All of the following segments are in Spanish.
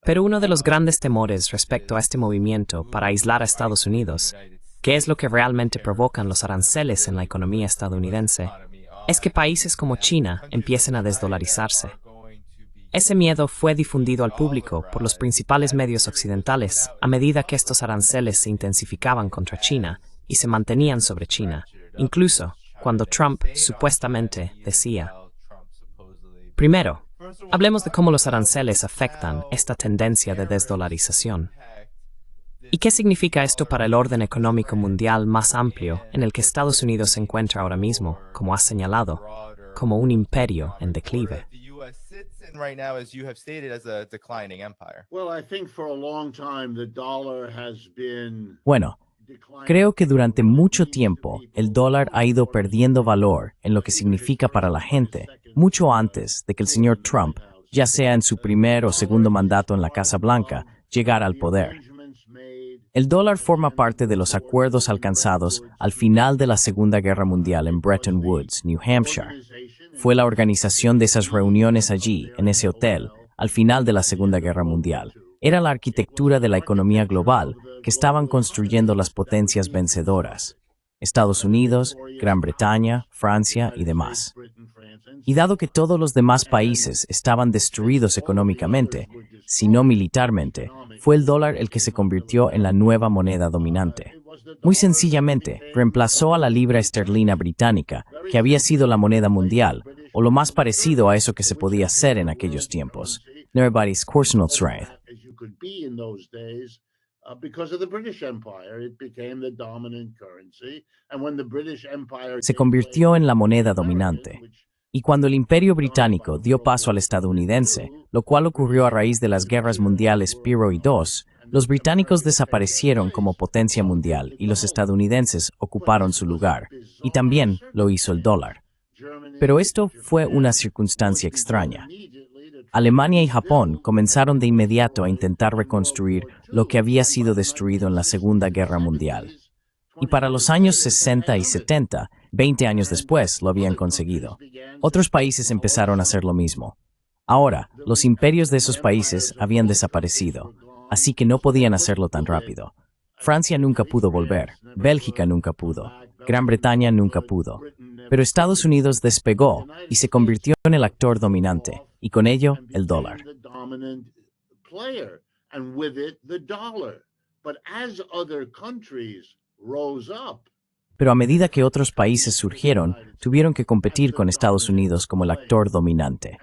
Pero uno de los grandes temores respecto a este movimiento para aislar a Estados Unidos, que es lo que realmente provocan los aranceles en la economía estadounidense, es que países como China empiecen a desdolarizarse. Ese miedo fue difundido al público por los principales medios occidentales a medida que estos aranceles se intensificaban contra China y se mantenían sobre China, incluso cuando Trump supuestamente decía: primero, hablemos de cómo los aranceles afectan esta tendencia de desdolarización. ¿Y qué significa esto para el orden económico mundial más amplio en el que Estados Unidos se encuentra ahora mismo, como has señalado, como un imperio en declive? Bueno, creo que durante mucho tiempo el dólar ha ido perdiendo valor en lo que significa para la gente, mucho antes de que el señor Trump, ya sea en su primer o segundo mandato en la Casa Blanca, llegara al poder. El dólar forma parte de los acuerdos alcanzados al final de la Segunda Guerra Mundial en Bretton Woods, New Hampshire. Fue la organización de esas reuniones allí, en ese hotel, al final de la Segunda Guerra Mundial. Era la arquitectura de la economía global que estaban construyendo las potencias vencedoras: Estados Unidos, Gran Bretaña, Francia y demás. Y dado que todos los demás países estaban destruidos económicamente, si no militarmente, fue el dólar el que se convirtió en la nueva moneda dominante. Muy sencillamente, reemplazó a la libra esterlina británica, que había sido la moneda mundial, o lo más parecido a eso que se podía hacer en aquellos tiempos. Everybody's personal strength. Se convirtió en la moneda dominante. Y cuando el Imperio Británico dio paso al estadounidense, lo cual ocurrió a raíz de las guerras mundiales I y II, los británicos desaparecieron como potencia mundial y los estadounidenses ocuparon su lugar, y también lo hizo el dólar. Pero esto fue una circunstancia extraña. Alemania y Japón comenzaron de inmediato a intentar reconstruir lo que había sido destruido en la Segunda Guerra Mundial. Y para los años 60 y 70, 20 años después, lo habían conseguido. Otros países empezaron a hacer lo mismo. Ahora, los imperios de esos países habían desaparecido, así que no podían hacerlo tan rápido. Francia nunca pudo volver, Bélgica nunca pudo, Gran Bretaña nunca pudo. Pero Estados Unidos despegó y se convirtió en el actor dominante, y con ello, el dólar. Pero a medida que otros países surgieron, tuvieron que competir con Estados Unidos como el actor dominante.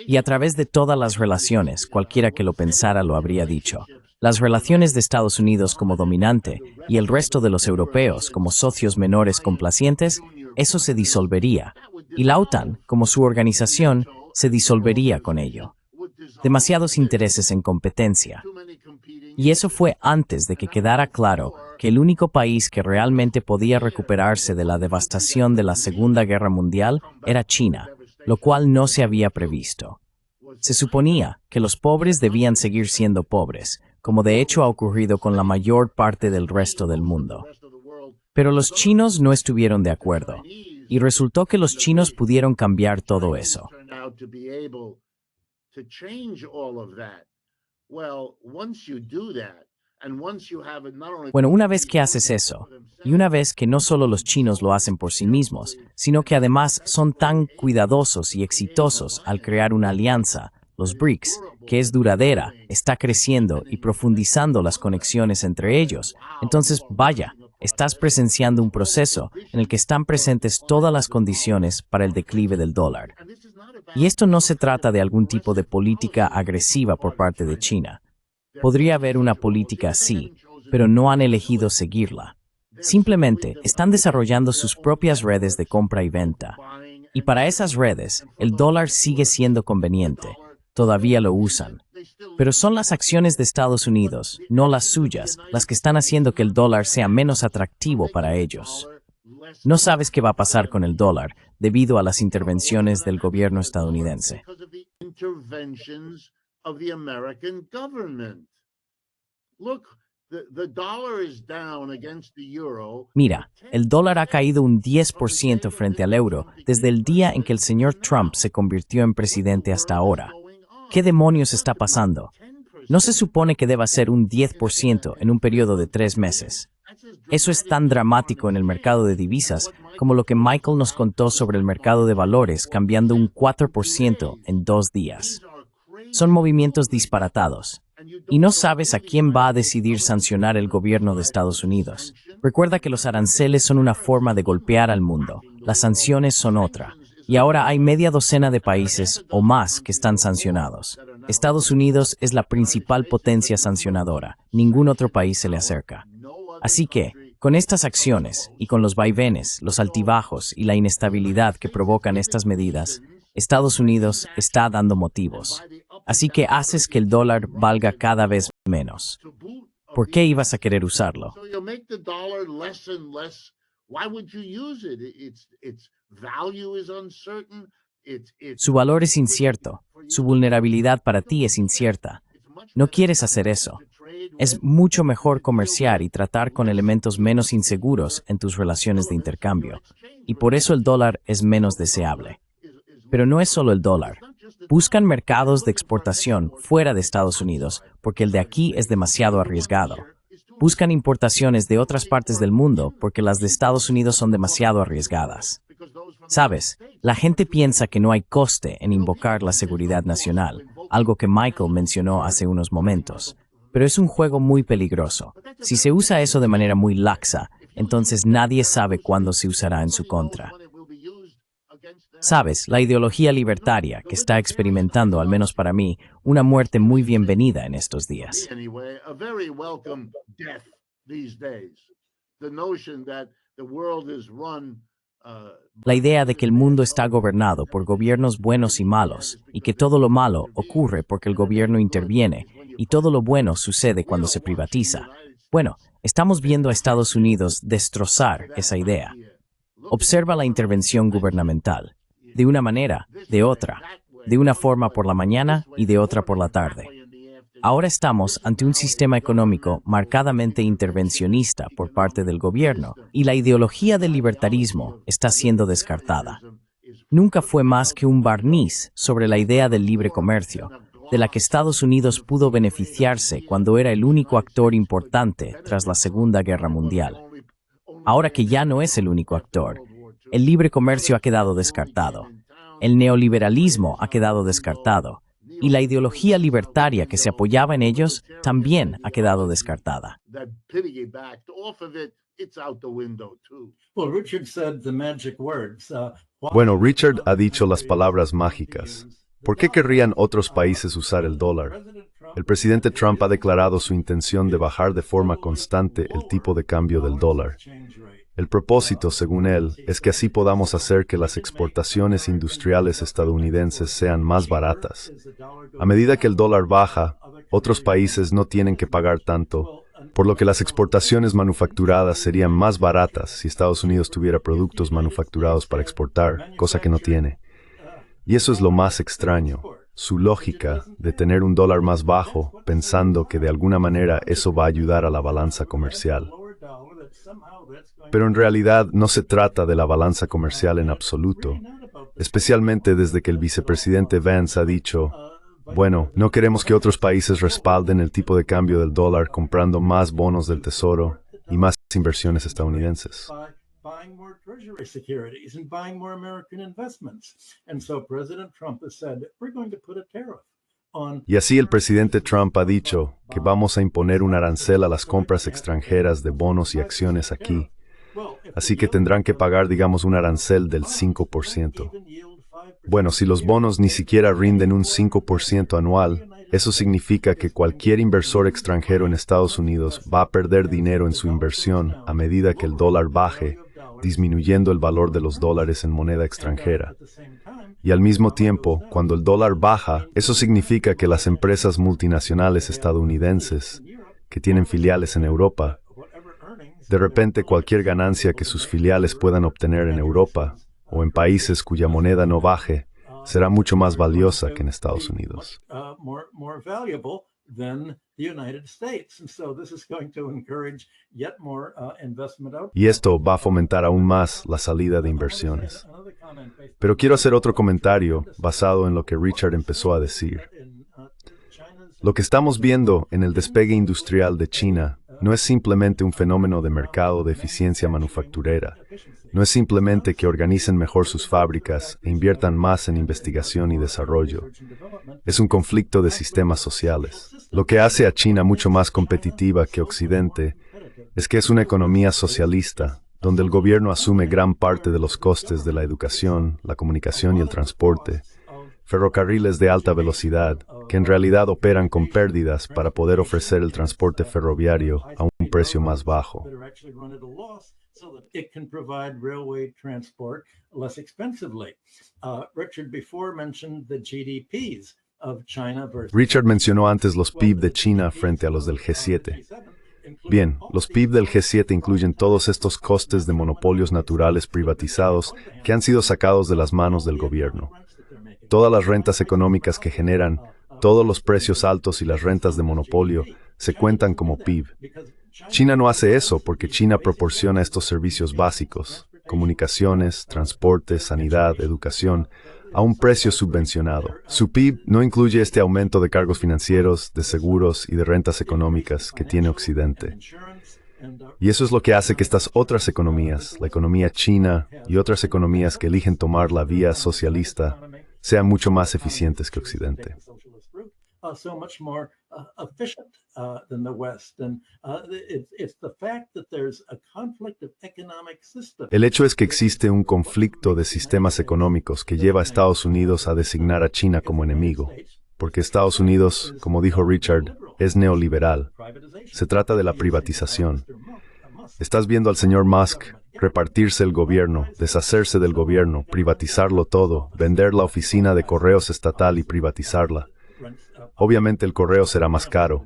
Y a través de todas las relaciones, cualquiera que lo pensara lo habría dicho, las relaciones de Estados Unidos como dominante y el resto de los europeos como socios menores complacientes, eso se disolvería. Y la OTAN, como su organización, se disolvería con ello. Demasiados intereses en competencia. Y eso fue antes de que quedara claro que el único país que realmente podía recuperarse de la devastación de la Segunda Guerra Mundial era China, lo cual no se había previsto. Se suponía que los pobres debían seguir siendo pobres, como de hecho ha ocurrido con la mayor parte del resto del mundo. Pero los chinos no estuvieron de acuerdo, y resultó que los chinos pudieron cambiar todo eso. Bueno, una vez que haces eso, y una vez que no solo los chinos lo hacen por sí mismos, sino que además son tan cuidadosos y exitosos al crear una alianza, los BRICS, que es duradera, está creciendo y profundizando las conexiones entre ellos, entonces vaya, estás presenciando un proceso en el que están presentes todas las condiciones para el declive del dólar. Y esto no se trata de algún tipo de política agresiva por parte de China. Podría haber una política así, pero no han elegido seguirla. Simplemente están desarrollando sus propias redes de compra y venta. Y para esas redes, el dólar sigue siendo conveniente. Todavía lo usan. Pero son las acciones de Estados Unidos, no las suyas, las que están haciendo que el dólar sea menos atractivo para ellos. No sabes qué va a pasar con el dólar debido a las intervenciones del gobierno estadounidense. Mira, el dólar ha caído un 10% frente al euro desde el día en que el señor Trump se convirtió en presidente hasta ahora. ¿Qué demonios está pasando? No se supone que deba ser un 10% en un periodo de 3 meses. Eso es tan dramático en el mercado de divisas como lo que Michael nos contó sobre el mercado de valores cambiando un 4% en 2 días. Son movimientos disparatados. Y no sabes a quién va a decidir sancionar el gobierno de Estados Unidos. Recuerda que los aranceles son una forma de golpear al mundo. Las sanciones son otra. Y ahora hay media docena de países o más que están sancionados. Estados Unidos es la principal potencia sancionadora. Ningún otro país se le acerca. Así que, con estas acciones y con los vaivenes, los altibajos y la inestabilidad que provocan estas medidas, Estados Unidos está dando motivos. Así que haces que el dólar valga cada vez menos. ¿Por qué ibas a querer usarlo? Su valor es incierto. Su vulnerabilidad para ti es incierta. No quieres hacer eso. Es mucho mejor comerciar y tratar con elementos menos inseguros en tus relaciones de intercambio. Y por eso el dólar es menos deseable. Pero no es solo el dólar. Buscan mercados de exportación fuera de Estados Unidos porque el de aquí es demasiado arriesgado. Buscan importaciones de otras partes del mundo porque las de Estados Unidos son demasiado arriesgadas. Sabes, la gente piensa que no hay coste en invocar la seguridad nacional, algo que Michael mencionó hace unos momentos. Pero es un juego muy peligroso. Si se usa eso de manera muy laxa, entonces nadie sabe cuándo se usará en su contra. Sabes, la ideología libertaria que está experimentando, al menos para mí, una muerte muy bienvenida en estos días. La idea de que el mundo está gobernado por gobiernos buenos y malos, y que todo lo malo ocurre porque el gobierno interviene, y todo lo bueno sucede cuando se privatiza. Bueno, estamos viendo a Estados Unidos destrozar esa idea. Observa la intervención gubernamental. De una manera, de otra, de una forma por la mañana y de otra por la tarde. Ahora estamos ante un sistema económico marcadamente intervencionista por parte del gobierno y la ideología del libertarismo está siendo descartada. Nunca fue más que un barniz sobre la idea del libre comercio, de la que Estados Unidos pudo beneficiarse cuando era el único actor importante tras la Segunda Guerra Mundial. Ahora que ya no es el único actor, el libre comercio ha quedado descartado, el neoliberalismo ha quedado descartado, y la ideología libertaria que se apoyaba en ellos también ha quedado descartada. Bueno, Richard ha dicho las palabras mágicas. ¿Por qué querrían otros países usar el dólar? El presidente Trump ha declarado su intención de bajar de forma constante el tipo de cambio del dólar. El propósito, según él, es que así podamos hacer que las exportaciones industriales estadounidenses sean más baratas. A medida que el dólar baja, otros países no tienen que pagar tanto, por lo que las exportaciones manufacturadas serían más baratas si Estados Unidos tuviera productos manufacturados para exportar, cosa que no tiene. Y eso es lo más extraño, su lógica de tener un dólar más bajo, pensando que de alguna manera eso va a ayudar a la balanza comercial. Pero en realidad no se trata de la balanza comercial en absoluto, especialmente desde que el vicepresidente Vance ha dicho, bueno, no queremos que otros países respalden el tipo de cambio del dólar comprando más bonos del Tesoro y más inversiones estadounidenses. Y así el presidente Trump ha dicho que vamos a imponer un arancel a las compras extranjeras de bonos y acciones aquí. Así que tendrán que pagar, digamos, un arancel del 5%. Bueno, si los bonos ni siquiera rinden un 5% anual, eso significa que cualquier inversor extranjero en Estados Unidos va a perder dinero en su inversión a medida que el dólar baje, disminuyendo el valor de los dólares en moneda extranjera. Y al mismo tiempo, cuando el dólar baja, eso significa que las empresas multinacionales estadounidenses, que tienen filiales en Europa, de repente cualquier ganancia que sus filiales puedan obtener en Europa o en países cuya moneda no baje, será mucho más valiosa que en Estados Unidos. Y esto va a fomentar aún más la salida de inversiones. Pero quiero hacer otro comentario basado en lo que Richard empezó a decir. Lo que estamos viendo en el despegue industrial de China no es simplemente un fenómeno de mercado de eficiencia manufacturera. No es simplemente que organicen mejor sus fábricas e inviertan más en investigación y desarrollo. Es un conflicto de sistemas sociales. Lo que hace a China mucho más competitiva que Occidente es que es una economía socialista, donde el gobierno asume gran parte de los costes de la educación, la comunicación y el transporte. Ferrocarriles de alta velocidad, que en realidad operan con pérdidas para poder ofrecer el transporte ferroviario a un precio más bajo. Richard mencionó antes los PIB de China frente a los del G7. Bien, los PIB del G7 incluyen todos estos costes de monopolios naturales privatizados que han sido sacados de las manos del gobierno. Todas las rentas económicas que generan, todos los precios altos y las rentas de monopolio se cuentan como PIB. China no hace eso porque China proporciona estos servicios básicos, comunicaciones, transporte, sanidad, educación, a un precio subvencionado. Su PIB no incluye este aumento de cargos financieros, de seguros y de rentas económicas que tiene Occidente. Y eso es lo que hace que estas otras economías, la economía china y otras economías que eligen tomar la vía socialista, sean mucho más eficientes que Occidente. El hecho es que existe un conflicto de sistemas económicos que lleva a Estados Unidos a designar a China como enemigo, porque Estados Unidos, como dijo Richard, es neoliberal. Se trata de la privatización. Estás viendo al señor Musk repartirse el gobierno, deshacerse del gobierno, privatizarlo todo, vender la oficina de correos estatal y privatizarla. Obviamente el correo será más caro.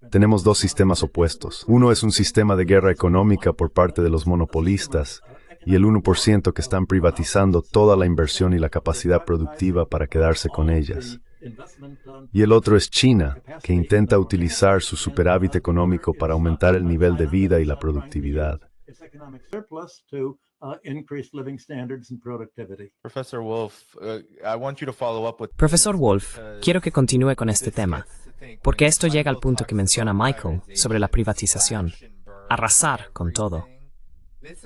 Tenemos dos sistemas opuestos. Uno es un sistema de guerra económica por parte de los monopolistas y el 1% que están privatizando toda la inversión y la capacidad productiva para quedarse con ellas. Y el otro es China, que intenta utilizar su superávit económico para aumentar el nivel de vida y la productividad. Profesor Wolf, quiero que continúe con este tema, porque esto llega al punto que menciona Michael sobre la privatización. Arrasar con todo.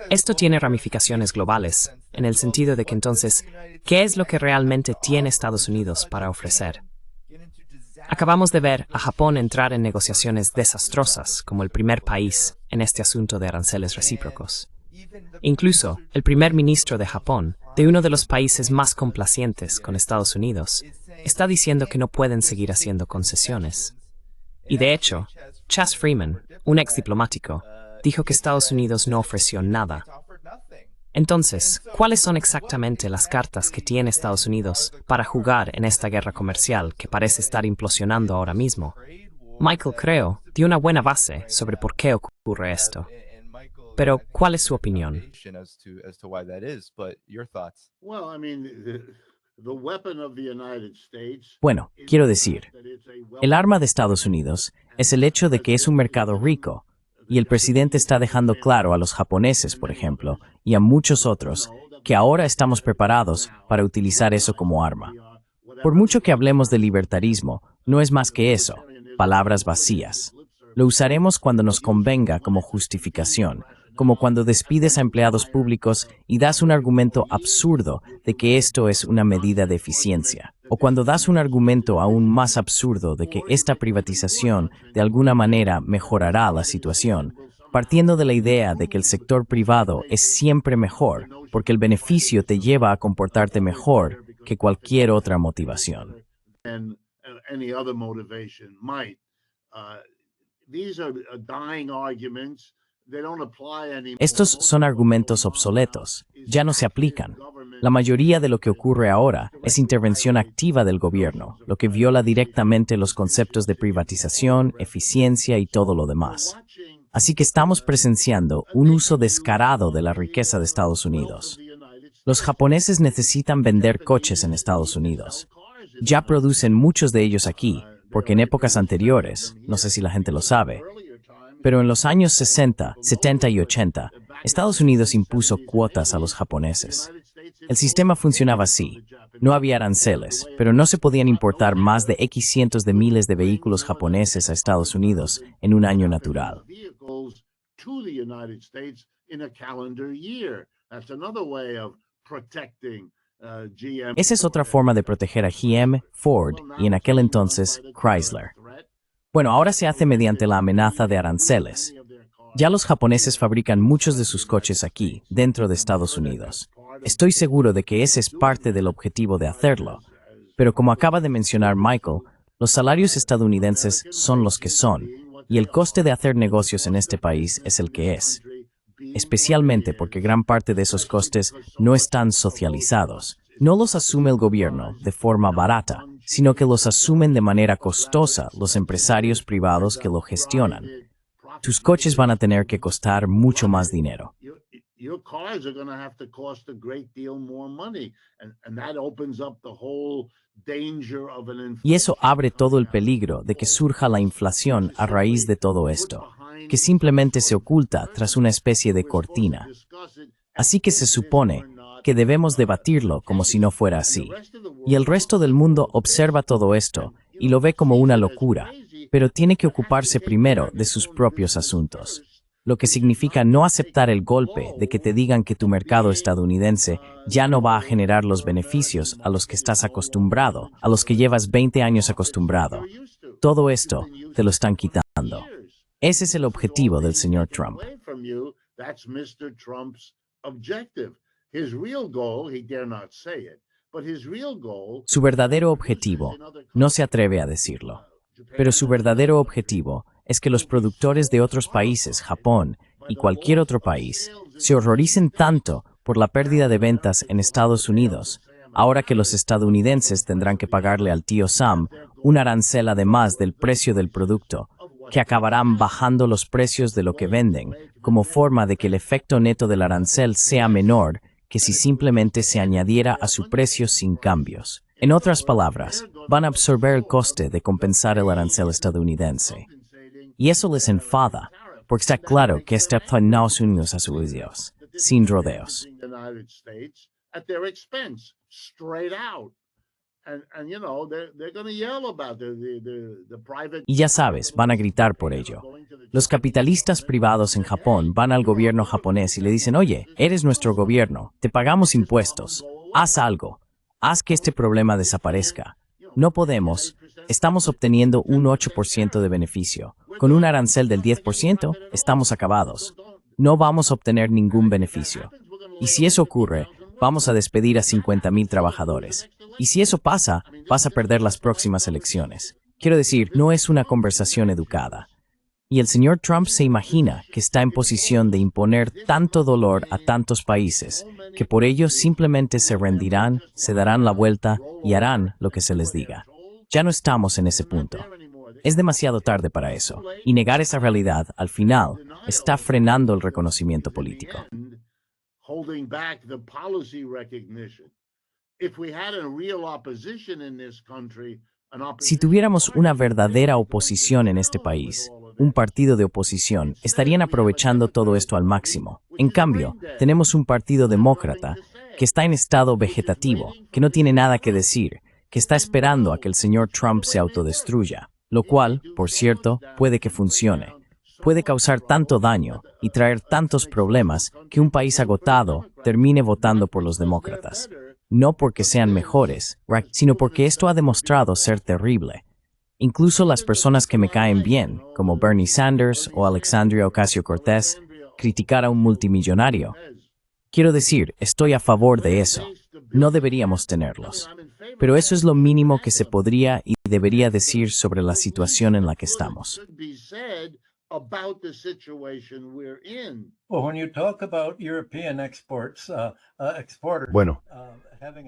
Esto tiene ramificaciones globales, en el sentido de que entonces, ¿qué es lo que realmente tiene Estados Unidos para ofrecer? Acabamos de ver a Japón entrar en negociaciones desastrosas como el primer país en este asunto de aranceles recíprocos. Incluso el primer ministro de Japón, de uno de los países más complacientes con Estados Unidos, está diciendo que no pueden seguir haciendo concesiones. Y de hecho, Chas Freeman, un ex diplomático, dijo que Estados Unidos no ofreció nada. Entonces, ¿cuáles son exactamente las cartas que tiene Estados Unidos para jugar en esta guerra comercial que parece estar implosionando ahora mismo? Michael, creo, dio una buena base sobre por qué ocurre esto. Pero, ¿cuál es su opinión? Bueno, quiero decir, el arma de Estados Unidos es el hecho de que es un mercado rico, y el presidente está dejando claro a los japoneses, por ejemplo, y a muchos otros, que ahora estamos preparados para utilizar eso como arma. Por mucho que hablemos de libertarismo, no es más que eso, palabras vacías. Lo usaremos cuando nos convenga como justificación, como cuando despides a empleados públicos y das un argumento absurdo de que esto es una medida de eficiencia, o cuando das un argumento aún más absurdo de que esta privatización de alguna manera mejorará la situación, partiendo de la idea de que el sector privado es siempre mejor, porque el beneficio te lleva a comportarte mejor que cualquier otra motivación. Estos son argumentos obsoletos, ya no se aplican. La mayoría de lo que ocurre ahora es intervención activa del gobierno, lo que viola directamente los conceptos de privatización, eficiencia y todo lo demás. Así que estamos presenciando un uso descarado de la riqueza de Estados Unidos. Los japoneses necesitan vender coches en Estados Unidos. Ya producen muchos de ellos aquí, porque en épocas anteriores, no sé si la gente lo sabe, pero en los años 60, 70 y 80, Estados Unidos impuso cuotas a los japoneses. El sistema funcionaba así. No había aranceles, pero no se podían importar más de X cientos de miles de vehículos japoneses a Estados Unidos en un año natural. Esa es otra forma de proteger a GM, Ford y en aquel entonces Chrysler. Bueno, ahora se hace mediante la amenaza de aranceles. Ya los japoneses fabrican muchos de sus coches aquí, dentro de Estados Unidos. Estoy seguro de que ese es parte del objetivo de hacerlo. Pero como acaba de mencionar Michael, los salarios estadounidenses son los que son, y el coste de hacer negocios en este país es el que es. Especialmente porque gran parte de esos costes no están socializados. No los asume el gobierno de forma barata, sino que los asumen de manera costosa los empresarios privados que lo gestionan. Tus coches van a tener que costar mucho más dinero. Y eso abre todo el peligro de que surja la inflación a raíz de todo esto, que simplemente se oculta tras una especie de cortina. Así que se supone que debemos debatirlo como si no fuera así. Y el resto del mundo observa todo esto y lo ve como una locura, pero tiene que ocuparse primero de sus propios asuntos. Lo que significa no aceptar el golpe de que te digan que tu mercado estadounidense ya no va a generar los beneficios a los que estás acostumbrado, a los que llevas 20 años acostumbrado. Todo esto te lo están quitando. Ese es el objetivo del señor Trump. Su verdadero objetivo, no se atreve a decirlo, pero su verdadero objetivo es que los productores de otros países, Japón y cualquier otro país, se horroricen tanto por la pérdida de ventas en Estados Unidos, ahora que los estadounidenses tendrán que pagarle al tío Sam un arancel además del precio del producto, que acabarán bajando los precios de lo que venden, como forma de que el efecto neto del arancel sea menor que si simplemente se añadiera a su precio sin cambios. En otras palabras, van a absorber el coste de compensar el arancel estadounidense. Y eso les enfada, porque está claro que está en Estados Unidos a sus Dios, sin rodeos. Y ya sabes, van a gritar por ello. Los capitalistas privados en Japón van al gobierno japonés y le dicen, oye, eres nuestro gobierno, te pagamos impuestos, haz algo, haz que este problema desaparezca. No podemos, estamos obteniendo un 8% de beneficio. Con un arancel del 10%, estamos acabados. No vamos a obtener ningún beneficio. Y si eso ocurre, vamos a despedir a 50,000 trabajadores. Y si eso pasa, vas a perder las próximas elecciones. Quiero decir, no es una conversación educada. Y el señor Trump se imagina que está en posición de imponer tanto dolor a tantos países, que por ello simplemente se rendirán, se darán la vuelta y harán lo que se les diga. Ya no estamos en ese punto. Es demasiado tarde para eso, y negar esa realidad, al final, está frenando el reconocimiento político. Si tuviéramos una verdadera oposición en este país, un partido de oposición, estarían aprovechando todo esto al máximo. En cambio, tenemos un partido demócrata que está en estado vegetativo, que no tiene nada que decir, que está esperando a que el señor Trump se autodestruya, lo cual, por cierto, puede que funcione. Puede causar tanto daño y traer tantos problemas que un país agotado termine votando por los demócratas. No porque sean mejores, sino porque esto ha demostrado ser terrible. Incluso las personas que me caen bien, como Bernie Sanders o Alexandria Ocasio-Cortez, criticar a un multimillonario. Quiero decir, estoy a favor de eso. No deberíamos tenerlos. Pero eso es lo mínimo que se podría y debería decir sobre la situación en la que estamos. Bueno,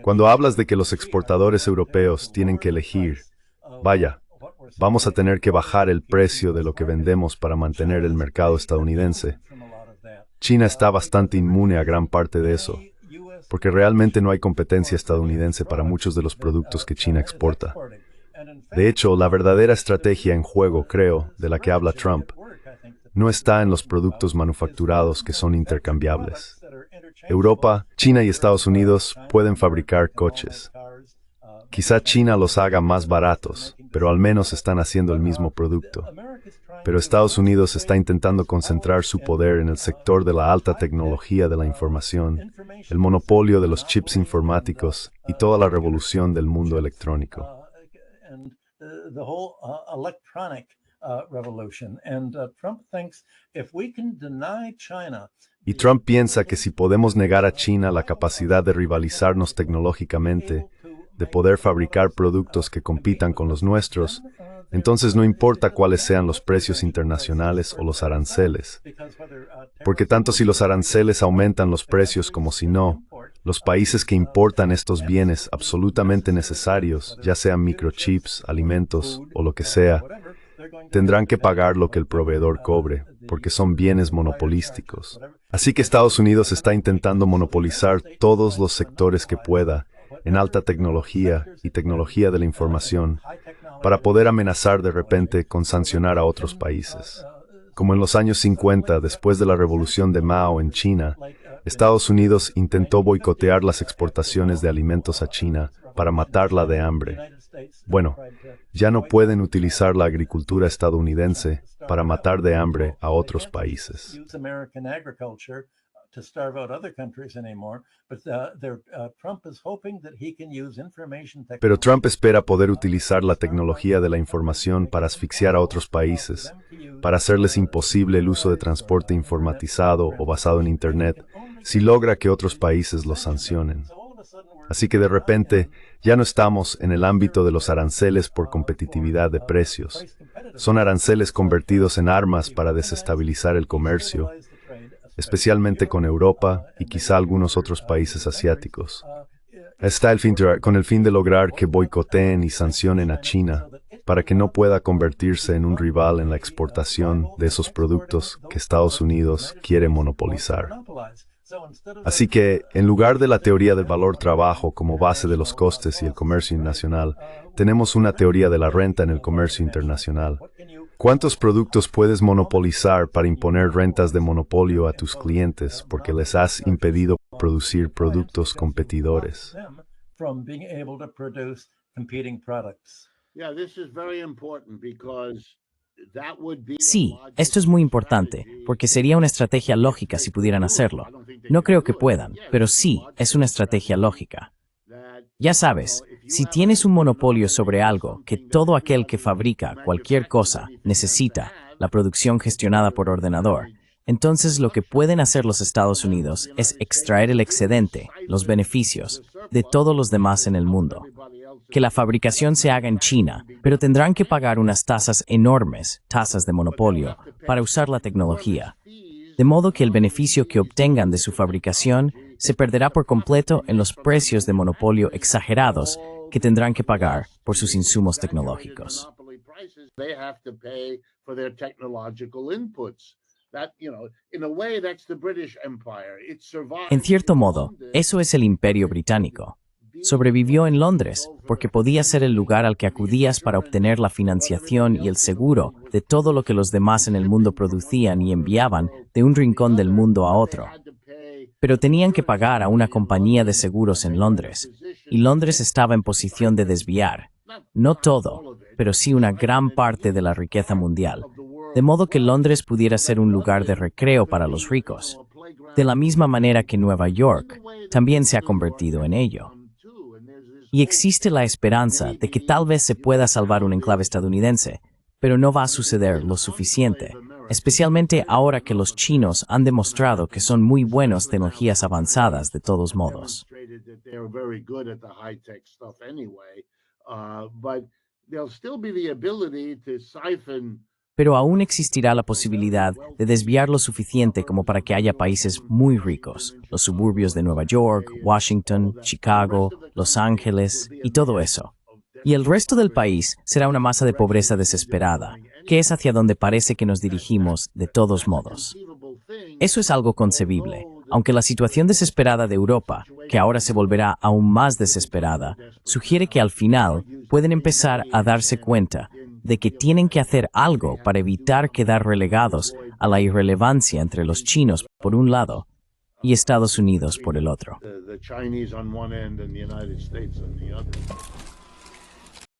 cuando hablas de que los exportadores europeos tienen que elegir, vaya, vamos a tener que bajar el precio de lo que vendemos para mantener el mercado estadounidense. China está bastante inmune a gran parte de eso, porque realmente no hay competencia estadounidense para muchos de los productos que China exporta. De hecho, la verdadera estrategia en juego, creo, de la que habla Trump, no está en los productos manufacturados que son intercambiables. Europa, China y Estados Unidos pueden fabricar coches. Quizá China los haga más baratos, pero al menos están haciendo el mismo producto. Pero Estados Unidos está intentando concentrar su poder en el sector de la alta tecnología de la información, el monopolio de los chips informáticos y toda la revolución del mundo electrónico. Y Trump piensa que si podemos negar a China la capacidad de rivalizarnos tecnológicamente, de poder fabricar productos que compitan con los nuestros, entonces no importa cuáles sean los precios internacionales o los aranceles. Porque tanto si los aranceles aumentan los precios como si no, los países que importan estos bienes absolutamente necesarios, ya sean microchips, alimentos o lo que sea, tendrán que pagar lo que el proveedor cobre, porque son bienes monopolísticos. Así que Estados Unidos está intentando monopolizar todos los sectores que pueda, en alta tecnología y tecnología de la información, para poder amenazar de repente con sancionar a otros países. Como en los años 50, después de la revolución de Mao en China, Estados Unidos intentó boicotear las exportaciones de alimentos a China para matarla de hambre. Bueno, ya no pueden utilizar la agricultura estadounidense para matar de hambre a otros países. Pero Trump espera poder utilizar la tecnología de la información para asfixiar a otros países, para hacerles imposible el uso de transporte informatizado o basado en Internet, si logra que otros países los sancionen. Así que de repente ya no estamos en el ámbito de los aranceles por competitividad de precios. Son aranceles convertidos en armas para desestabilizar el comercio, especialmente con Europa y quizá algunos otros países asiáticos. Está con el fin de lograr que boicoteen y sancionen a China, para que no pueda convertirse en un rival en la exportación de esos productos que Estados Unidos quiere monopolizar. Así que, en lugar de la teoría del valor trabajo como base de los costes y el comercio internacional, tenemos una teoría de la renta en el comercio internacional. ¿Cuántos productos puedes monopolizar para imponer rentas de monopolio a tus clientes porque les has impedido producir productos competidores? Sí, esto es muy importante, porque sería una estrategia lógica si pudieran hacerlo. No creo que puedan, pero sí, es una estrategia lógica. Ya sabes, si tienes un monopolio sobre algo que todo aquel que fabrica cualquier cosa necesita, la producción gestionada por ordenador, entonces lo que pueden hacer los Estados Unidos es extraer el excedente, los beneficios, de todos los demás en el mundo. Que la fabricación se haga en China, pero tendrán que pagar unas tasas enormes, tasas de monopolio, para usar la tecnología. De modo que el beneficio que obtengan de su fabricación se perderá por completo en los precios de monopolio exagerados que tendrán que pagar por sus insumos tecnológicos. En cierto modo, eso es el Imperio Británico. Sobrevivió en Londres porque podía ser el lugar al que acudías para obtener la financiación y el seguro de todo lo que los demás en el mundo producían y enviaban de un rincón del mundo a otro. Pero tenían que pagar a una compañía de seguros en Londres, y Londres estaba en posición de desviar, no todo, pero sí una gran parte de la riqueza mundial, de modo que Londres pudiera ser un lugar de recreo para los ricos, de la misma manera que Nueva York también se ha convertido en ello. Y existe la esperanza de que tal vez se pueda salvar un enclave estadounidense, pero no va a suceder lo suficiente, especialmente ahora que los chinos han demostrado que son muy buenos tecnologías avanzadas de todos modos. Pero aún existirá la posibilidad de desviar lo suficiente como para que haya países muy ricos, los suburbios de Nueva York, Washington, Chicago, Los Ángeles y todo eso. Y el resto del país será una masa de pobreza desesperada, que es hacia donde parece que nos dirigimos de todos modos. Eso es algo concebible, Aunque la situación desesperada de Europa, que ahora se volverá aún más desesperada, sugiere que al final pueden empezar a darse cuenta de que tienen que hacer algo para evitar quedar relegados a la irrelevancia entre los chinos por un lado y Estados Unidos por el otro.